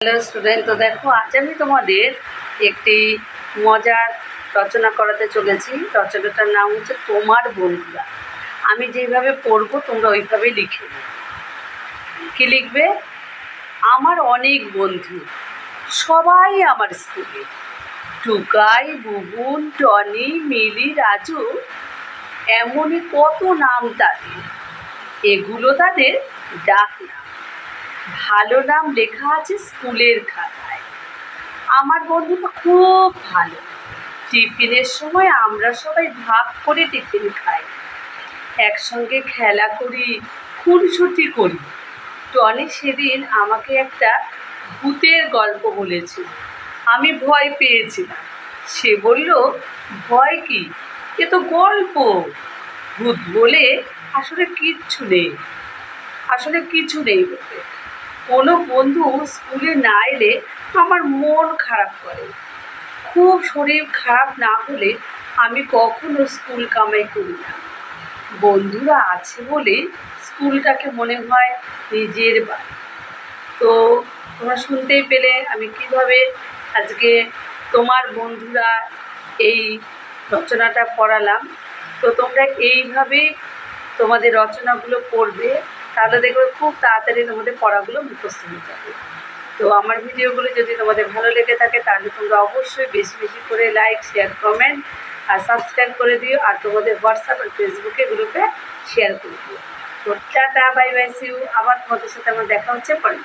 Hello student, তো দেখো আজ আমি তোমাদের একটি মজার রচনা করাতে চলেছি। রচনাটার নাম হচ্ছে তোমার বন্ধুরা। আমি যেভাবে পড়বো তোমরা ওইভাবেই লিখে নেবে। কী লিখবে? আমার অনেক বন্ধু, সবাই আমার স্কুলে। টুকাই, বুবুন, টনি, মিলি, রাজু, এমনই কত নাম তাদের। এগুলো তাদের ডাক নাম। ভালো নাম লেখা আছে স্কুলের খাতায়। আমার বন্ধুটা খুব ভালো। টিফিনের সময় আমরা সবাই ভাগ করে টিফিন খাই, একসঙ্গে খেলা করি, খুনসুটি করি। টনি সেদিন আমাকে একটা ভূতের গল্প বলেছিল, আমি ভয় পেয়েছিলাম। সে বলল, ভয় কি, এ তো গল্প। ভূত বলে আসলে কিচ্ছু নেই, বলতে। কোনো বন্ধু স্কুলে না এলে আমার মন খারাপ করে। খুব শরীর খারাপ না হলে আমি কখনো স্কুল কামাই করি না। বন্ধুরা আছে বলে স্কুলটাকে মনে হয় নিজের বাড়ি। তো তোমরা শুনতেই পেলে আমি কিভাবে আজকে তোমার বন্ধুরা এই রচনাটা পড়ালাম। তো তোমরা এইভাবেই তোমাদের রচনাগুলো পড়বে, তাহলে দেখবে খুব তাড়াতাড়ি তোমাদের পড়াগুলো মুখস্থ হয়ে যাবে। তো আমার ভিডিওগুলো যদি তোমাদের ভালো লেগে থাকে তাহলে তোমরা অবশ্যই বেশি বেশি করে লাইক, শেয়ার, কমেন্ট আর সাবস্ক্রাইব করে দিও। আর তোমাদের হোয়াটসঅ্যাপ আর ফেসবুকে গ্রুপে শেয়ার করে দিও। তো tata, bye bye, see you. আবার তোমাদের সাথে আমার দেখা হচ্ছে পরে।